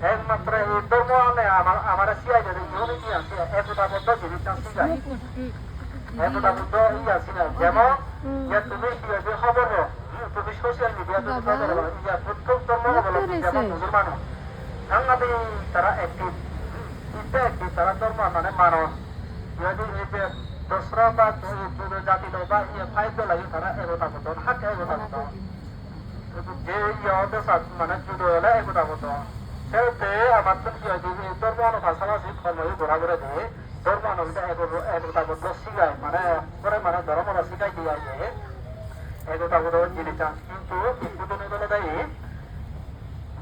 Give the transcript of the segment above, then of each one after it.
একমাত্র এই ধর্ম আমার সিয়াই ইউনিটি আছে একতাবদ্ধ জীবিত সিগাই একতাবদ্ধ আছে না যেমন তুমি খবর তুমি সোশ্যাল মিডিয়াতে প্রত্যেক ধর্ম অবলম্বন যেমন মুসলমান বাংলাদেশ তারা একটি তারা ধর্ম মানে মানব যদি এই যে দোসরা বা জাতি বা ফাইভ লাগে তারা একতাবদ্ধ হাত একতাবদ্ধ যে মানে যুদ্ধ হলে একতাবদ্ধ সেহেতু আমার তো কি হয় ধর্ম পাশাপাশি কর্মই ঘোরাঘুরে দিয়ে ধর্ম একতাবদ্ধ শিখায় মানে করে মানে ধর্মরা শিখাই দিয়ে যে একতাবদ্ধ জিনিসটা কিন্তু বিদ্যুৎ হলে দেয়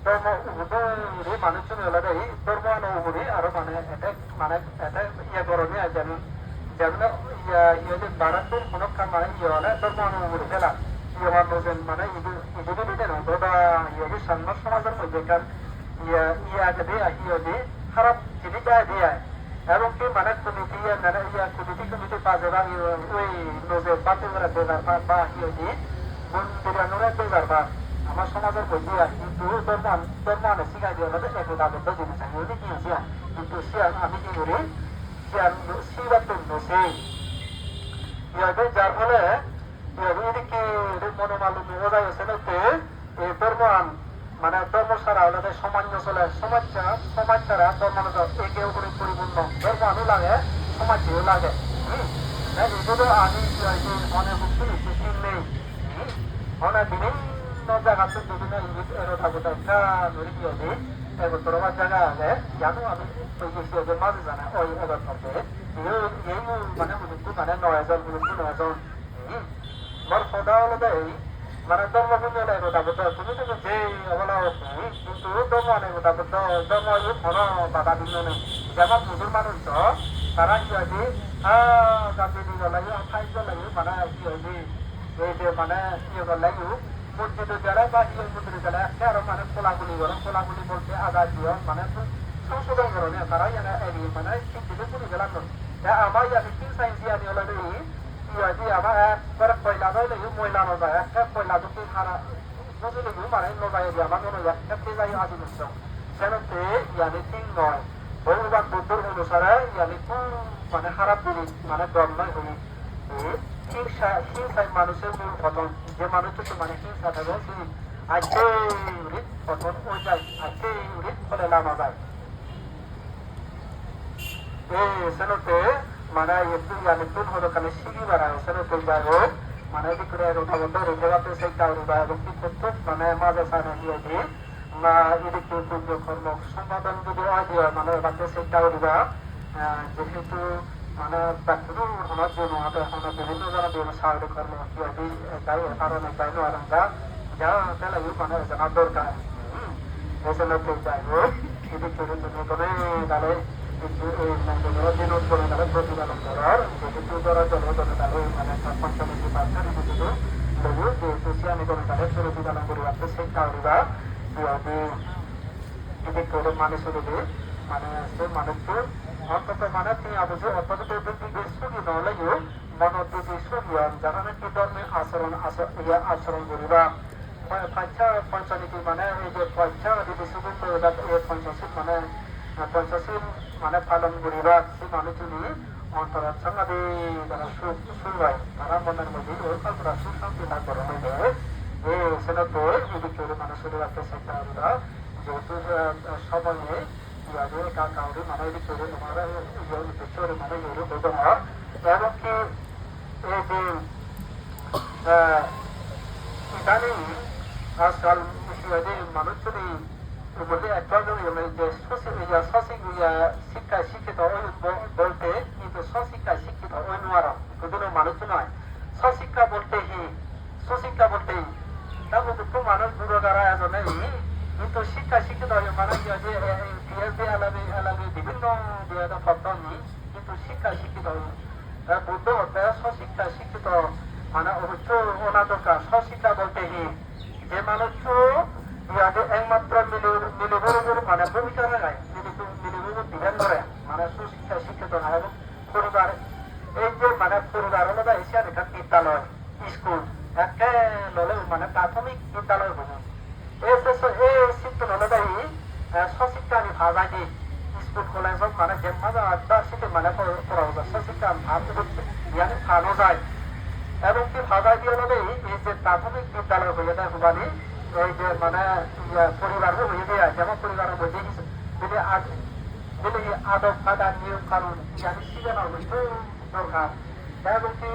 ধর্ম উভয় মানুষজন হলে দেয় ধর্ম অনুভূতি আরো মানে এটা ইয়ে করণী যেমন যেমন ইয়ে যে ভারতের কোনো মানে ইয়ে হলে ধর্ম অনুভূতি ফেলা মানে ইদুদিতে নয় বা ইয়ে সাংবাদ সমাজের মধ্যেকার ইয়াকে দিয়ে খারাপ জিনিস দিয়ে এবং কি মানে কমিটি মানে কমিটি পাশে বা ওই নজর পাতে করে দেবার বা ইয়ে দিয়ে বিরানোর দেবার বা আমার সমাজের মধ্যে কিন্তু ধর্ম শিখাই দিয়ে আমাদের একতাবদ্ধ জিনিস আমি কি আছে কিন্তু আমি কি করি শিবার জন্য সেই ইয়াকে যার ফলে এদিকে মনোমালিন্য বোঝাই হচ্ছে না ধর্মান মানে ধর্ম ছাড়া ওদের সমাজ চলে সমাজ ছাড়া ধর্ম একে উপরে পরিপূর্ণ ধর্মানও লাগে সমাজেও লাগে এগুলো আমি অনেক শুনেছি নেই অনেক বিভিন্ন জায়গাতে বিভিন্ন ইংলিশ থাকবো একটা ধরে কি হবে এবছর আমার জায়গা আছে জানো আমি ওই বেশি ওদের মাঝে জানা ওই এবার থাকে এই মানে মানে 9,000 9,000 আমার কথা হলো মানে ধর্মপূর্ণ একতাবদ্ধ তুমি তো যে বলা কিন্তু ধর্ম একতাবদ্ধ ধর্ম কোনো বাধা ভিন্ন নেই যেমন মুসলমান তারা কি আছে জাতি দিব লাগে খাদ্য লাগে মানে কি হয়েছে এই যে মানে ইয়ে লাগে মসজিদে গেলে বা ইয়ে মন্দিরে গেলে একটা আরো মানে কোলাগুলি বলতে আঘাত দিয়ে মানে সংশোধন করো তারা মানে শিক্ষিত করে গেলাম আমার আমি কি সাইন্স আমি হলো ইয়াদি আমার একবার কয়লা নইলে ময়লা নজায় একটা কয়লা যদি খারাপ বুঝলে মানে নজায় দিয়ে আমার মনে হয় একটা যাই আজি নিশ্চয় সেনতে ইয়ানি ঠিক নয় ভগবান বুদ্ধর অনুসারে ইয়ানি খুব মানে খারাপ জিনিস মানে দম নয় হই হিংসায় মানুষের মূল পতন যে মানুষটা মানে হিংসা থাকে সেই আজকে উড়িত পতন ওই যায় আজকে উড়িত ফলে নামা যায় সেনতে মানে একটু একটু হলো কানে শিখি বাড়ায় সেনতে যাই হোক মানে বিক্রে রোধাবদ্ধ রেখে সেই কাউরিবা এবং কি করতো মানে মাঝে সারা দিয়ে দিয়ে না এদিকে পূর্য কর্ম সম্পাদন যদি হয় মানে বাচ্চা সেই কাউরিবা যেহেতু মানে ব্যক্তির ওনার জন্য ওনার বিভিন্ন জন সাহায্য কর্ম কি তাই কারণে তাই আর যা তাহলে মানে জানা দরকার এসে যাই হোক এদিকে করে তাহলে দিন করে তাহলে প্রতিপালন করার যেহেতু করার জন্য তাহলে মানে পঞ্চমী পার্সেন্ট যেহেতু লেবু যেহেতু আমি করে তাহলে প্রতিপালন করি আপনি সেই কাউরিবা এদিক করে মানুষ মানে সে মানুষকে অন্তত মানে তিনি আবশ্যক অন্তত ব্যক্তিকে সুখী নহলেও মনোযোগী সুখী হন যারা নাকি ধর্মের আচরণ করিবা পঞ্চনীতি মানে এই যে পঞ্চশীল মানে পঞ্চশীল মানে পালন করিবা সেই মানুষগুলি অন্তরের সঙ্গে তারা সুর হয় তারা মনের মধ্যে ওই কল্পনা সুশান্তি না করে সেনাতে এদিক করে মানুষের একটা চেষ্টা করা যেহেতু সময়ে কাউরি মানে এদিক করে তোমারা মানে এগুলো ব্যবহার এমনকি এই যে ইদানিং আজকাল মানুষ যদি বললে একটা যে শিক্ষায় শিক্ষিত বলতে কিন্তু স্বশিক্ষায় শিক্ষিত ওই নোয়ারা ওগুলো মানুষ নয় স্বশিক্ষা বলতে সুশিক্ষা বলতেই তারপর তো মানুষ বুড়ো দ্বারা এজনে কিন্তু শিক্ষা শিক্ষিত মানে কি আছে পিএইচডি আলাবি বিভিন্ন পদ্ধতি কিন্তু শিক্ষা শিক্ষিত বুদ্ধ হতে স্বশিক্ষা শিক্ষিত মানে অবশ্য ওনা দরকার স্বশিক্ষা বলতে যে মানুষ একমাত্র মিলিবুর মানে ভূমিকা নেয় মিলিবুর ধ্যান ধরে মানে সুশিক্ষা শিক্ষিত হয় এবং পরিবার এই যে মানে পরিবার হলো এশিয়ান একটা বিদ্যালয় স্কুল একে ললে মানে প্রাথমিক বিদ্যালয় বলুন এই চিত্র হলো সশিক্ষানি ভাজাইদি স্কুল কলেজত মানে জেম্মা যাওয়া শিখে মানে করা যায় সশিক্ষা ভাব ইয়ানি ফানো যায় এবং কি ভাজাই দিয়ে হলে এই যে প্রাথমিক বিদ্যালয় হয়ে যায় হুবানি এই যে মানে পরিবারও হয়ে দেয় যেমন পরিবারের মধ্যে যদি আদব কাদা নিয়ম কানুন ইয়ানি শিখানো হইতে দরকার এবং কি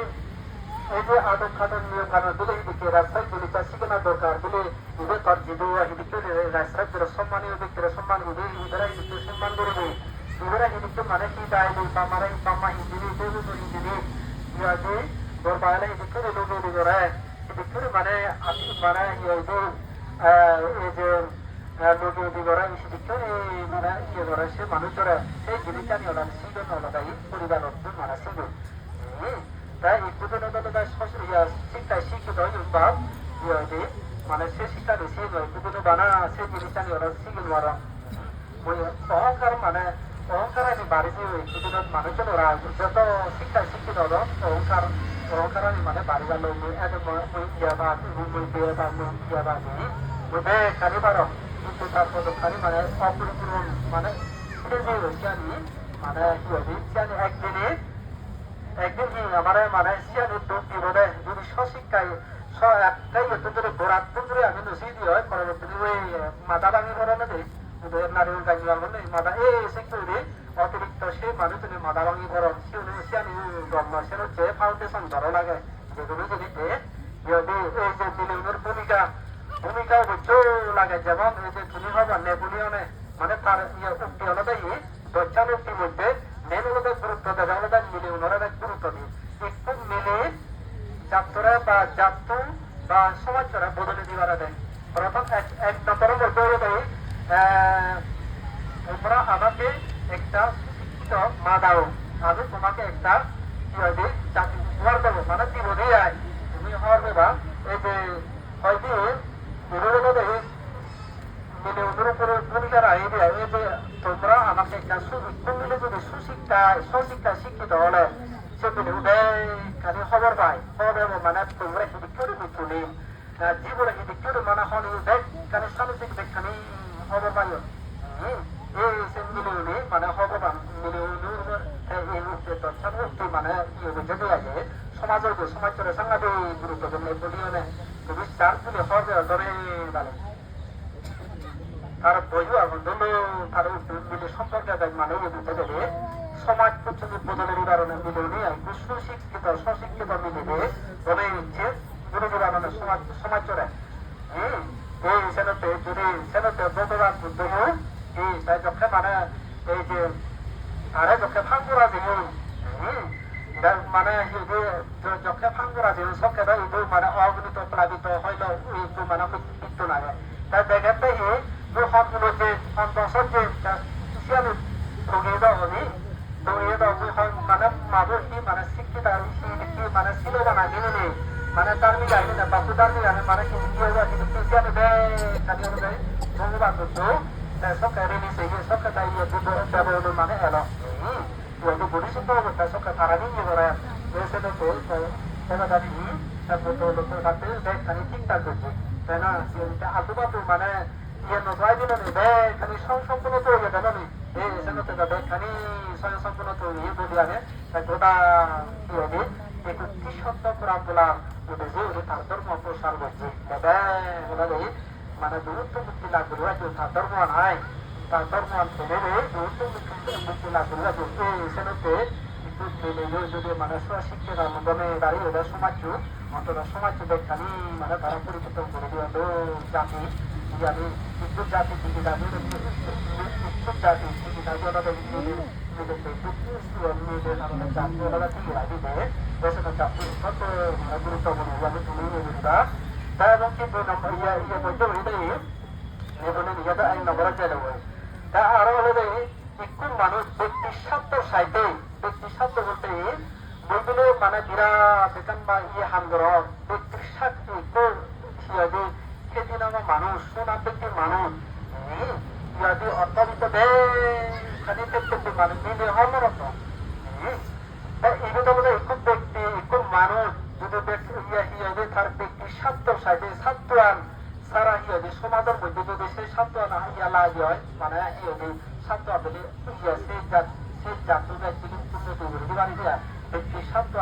এই যে আদব কানুন নিয়ম কানুন দিলে এদিকে রাস্তায় গুলিটা শিখানো দরকার দিলে ইবে তার জিদু এদিকে রাস্তায় যারা সম্মানীয় ব্যক্তিরা সম্মান করবে ইবেরা এদিকে সম্মান করবে ইবেরা এদিকে মানে কি দায়নি বামারা বাম্মা হিন্দিনি দেবু হিন্দিনি ইয়াদি দরবারে এদিকে লোক করে এদিকে মানে মানে ইয়াদি এই যে লোক করে এদিকে মানে ইয়ে করে সে মানুষ ধরে সেই জিনিসটা নিয়ে ওরা শিখে নলদাই পরিবার মানে শিখে তাই ইকুদিন শিক্ষায় শিক্ষিত ভাব ইয়াদি মানে সে শিক্ষা বেশি নয় ইকুদিন বানা সে জিনিসটা নিয়ে ওরা শিখে ওরা অহংকার মানে অহংকার আমি বাড়িতে ইকুদিনত মানুষজন ওরা যত শিক্ষায় শিক্ষিত হলো অহংকার আমি মানে বাড়ি গেল খালি পারো কিন্তু তারপর খালি মানে অপরিপূর্ণ মানে সিয়ানি মানে কি হবে সিয়ানি একদিন আমার মানে সিয়ানি দুঃখ বিপদে যদি সশিক্ষায় একটাই ধরে গোড়াত ধরে আমি নসি দিয়ে হয় পরবর্তী ওই মাথা ভাঙি করা না দেয় নারীর গাড়ি বাংলা মাথা এসে করে অতিরিক্ত সেই মানুষজনের মাথা ভাঙি করা সিয়ানি জন্ম সে হচ্ছে ফাউন্ডেশন ধরো লাগে যেগুলো জিনিসে এই যে বিলিয়নের ভূমিকা বুঝতেও লাগে যেমন এই যে তুমি হবা নেপোলিয়নে মানে তার উক্তি অনুযায়ী দশজন উক্তির মধ্যে মেন হলো গুরুত্ব দেবে আলাদা মিলিয়নের গুরুত্ব দিই একটু মিলে ছাত্ররা বা জাত বা সমাজরা বদলে দিবার দেয় প্রথম এক নম্বরের মধ্যে হলো তোমরা আমাকে একটা শিক্ষিত মা দাও আমি তোমাকে একটা চাকরি হওয়ার দেবো মানে জীবনে আয় তুমি হওয়ার দেবা এই যে হয়তো মিলিয়নের উপরে ভূমিকা রাখি দেয় এই যে তোমরা আমাকে একটা মিলে যদি সুশিক্ষা শিক্ষিত হলে সে মিলে খালি খবর পাই খবর মানে তোমরা হিদিক করে তুলি জীবনে হিদিক করে মানে হলে দেখ খালি সামাজিক দেখ খালি খবর পাই এই সে মিলিয়নে মানে খবর মিলিয়নের এই উক্তি মানে যেতে লাগে সমাজের সমাজের সাংঘাতিক গুরুত্বপূর্ণ বলিও তুমি চার তুলে হবে ধরে গেলে তার বইও এখন ধরলো তার মিলে সম্পর্কে মানে বুঝতে গেলে সমাজ পর্যন্ত বদলের উদাহরণে মিলে একটু সশিক্ষিত মিলে বলে নিচ্ছে গুরু উদাহরণে সমাজ চলে এই সেনতে যদি সেনতে বদলান বুদ্ধ এই তাই যখন মানে এই যে আরে যখন ফাঁকুরা যে মানে যখন ফাঁকুরা যে সবকে মানে অগণিত প্লাবিত হইল মানে মৃত্যু লাগে তাই দেখে সবগুলো যে অন্তঃসর যে সিয়ানি ঢুকিয়ে দেওয়া হবি ঢুকিয়ে দেওয়া মানে মাদুর কি মানে শিক্ষিত মানে ছিল বানা কিনে মানে তার মিলে আইনি না বাপু তার মিলে আনে মানে কি কিন্তু সিয়ানি খালি অনুযায়ী ভগবান তো সবকে রিলিজ হয়ে সবকে তাই ব্যবহার মানে এলো বডি শুদ্ধ অবস্থা সবকে তারা নিয়ে করে এসে তো এবার দাবি তারপর তো লোক রাখতে দেখ খালি ঠিকঠাক করছে তাই না আলতু বাপু মানে নয় খালি সম্পূর্ণ তো হয়ে যাবে এই সেনতে যাবে খালি সম্পূর্ণ তো বলি আনে গোটা কি হবে একটু কৃষক রামগুলা উঠেছে উনি তার ধর্ম প্রসার করছে মানে দূরত্ব মুক্তি লাভ করবে তার ধর্ম নাই তার ধর্ম ফেলে দূরত্ব মুক্তি লাভ করবে এই সেনতে একটু ফেলে যদি মানে শিক্ষিত মনে দাঁড়িয়ে ওদের সমাজ অন্তত সমাজ খালি মানে তারা পরিবর্তন করে দিয়ে জাতি জানি উচ্চ জাতি থেকে জাতি উচ্চ জাতি থেকে জাতি ওনাদের মেয়েদের আমাদের জাতি ওনারা থেকে রাখবে দেশের জাতি কত গুরুত্বপূর্ণ আমি তুমি বুঝবা তাই এবং কি দুই নম্বর ইয়ে বলতে হইলে এখানে নিজেদের এক নম্বরে চলে হয় তা আরো হলে একটু মানুষ ব্যক্তির স্বার্থ সাইতে ব্যক্তির স্বার্থ বলতে বইগুলো মানে বিরাট এখান বা ইয়ে হামগর ব্যক্তির স্বার্থ একটু সেদিন আমার মানুষ সোনার ব্যক্তির মানুষ যদি অর্থাৎ খালি ব্যক্তি মানুষ মিলে হলরত এগুলো বলে একটু ব্যক্তি একটু মানুষ যদি তার ব্যক্তির স্বার্থ সাইডে স্বার্থ আন সারা সমাজের মধ্যে যদি সেই স্বার্থ আনা lagi mana ini satu abadi ya sejak tu dah jadi punya tu beri bari dia bekti satu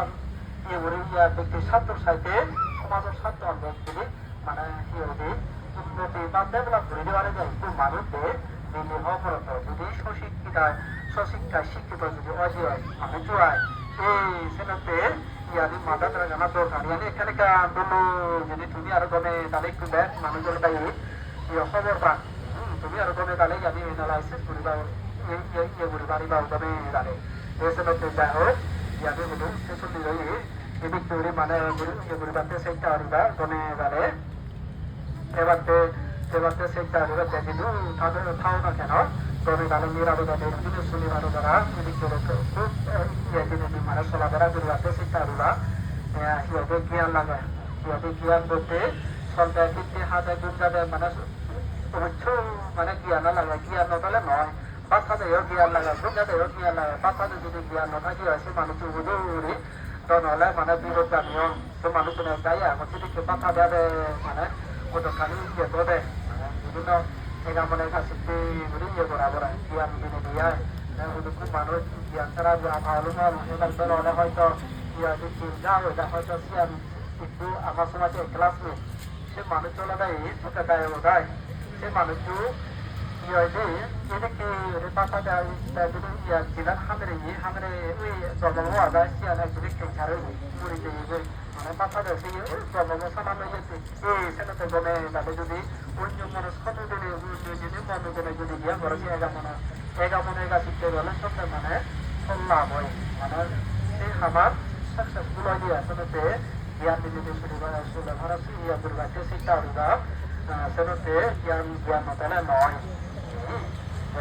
ya beri ya bekti satu saja সমাজের সত্য অন্তর jadi mana ini উন্নতি বা ডেভেলপ করে দেওয়ার যায় একটু মানুষদের দিল্লি অপরত যদি স্বশিক্ষায় শিক্ষিত যদি অজয় আমি চুয়াই এই সেনাতে ইয়ানি মাথা তারা জানা দরকার ইয়ানি এখানে বললো যদি তুমি আরো গমে তাহলে একটু দেখ মানুষের তাই খবর পান তুমি আরো গমে তাহলে ইয়ানি এনালাইসিস করি বা ইয়ে করি বাড়ি বা গমে তাহলে এই সেনাতে যাই হোক ইয়ানি হলো স্টেশন নিয়ে এই ব্যক্তি মানে ইয়ে করি বাড়তে সেইটা আরিবা গমে তাহলে এবারে সেইটা আরিবা কিন্তু তাদের থাও না কেন তবে তাহলে নিরাপদা দিনে শনিবার দ্বারা এদিকে খুব ইয়ে দিনে মানে চলাফেরা করি বাড়তে সেইটা আরিবা ইয়ে জ্ঞান লাগে ইয়ে জ্ঞান বলতে সন্তান দিতে হাতে গুণ যাবে মানে অবশ্য মানে জ্ঞান লাগে জ্ঞান নতালে নয় বাচ্চাদেরও জ্ঞান লাগে গুণ যাদেরও জ্ঞান লাগে বাচ্চাদের যদি জ্ঞান নথাকি আছে মানুষ বুঝে তো নহলে মানে বিরোধ জানিও তো মানুষের গায়ে হচ্ছে দিকে বাচ্চা দেবে মানে গতকালি ইয়ে করে বিভিন্ন এগামনের কাছে ইয়ে করা করা জ্ঞান দিনে দিয়ে খুব মানুষ জ্ঞান ছাড়া ভালো নয় এবার বেরোলে হয়তো ইয়া চিন্তা ওইটা হয়তো সিয়ান একটু আমার সমাজে ক্লাসমেট সে মানুষ চলে দেয় ঢুকে দেয় বোধহয় সে মানুষও ইয়ে এদিকে বাচ্চা দেয় ইয়া জিলার হামরে ওই জন্ম হওয়া যায় সিয়ান একদিকে ক্যান্সারে মরে দিয়ে মানে বাচ্চাদের সেই জন্ম সামান্য হয়েছে এই সেটাতে গমে তাহলে যদি অন্য মানুষ কত দিনে মনে যদি গিয়া করেছে এগামনের কাছে গেলে সবটা মানে লাভ হয় মানে সেই খাবার সাকসেসফুল হয় দিয়ে আসলে জ্ঞান দিলে শুরু ধরা ইয়া দুর্গাকে শিক্ষা উড়া সেটাতে জ্ঞান নতালে নয়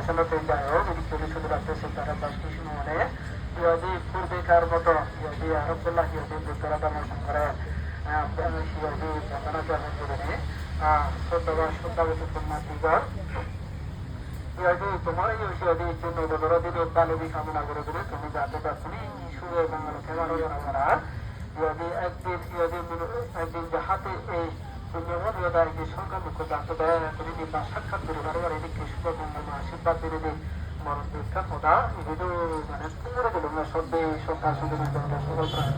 সেটাতে যাই হোক এদিক থেকে শুধু রাখতে শিক্ষাটা দশ কিছু মনে যদি পূর্বেকার মতো যদি আরবুল্লাহ যদি বুদ্ধরা দর্শন করে যদি বন্দনা গ্রহণ করে সত্যাগত যদি তোমার যদি নবদর দিন বালবী কামনা করে দিলে তুমি যাতে তুমি সুরে বাংলাকে ভালো করা যদি একদিন যাহাতে এই পুণ্যমন একদিন সংখ্যা মুখ্য জানতে দেয় তুমি নির্বা সাক্ষাৎ করে বারবার এদিকে শুভমঙ্গল আশীর্বাদ করে দিই মরণ দীক্ষা খোদা এগুলো মানে পুরো গেল না সদ্যে সন্তান সুন্দর সকল প্রাণ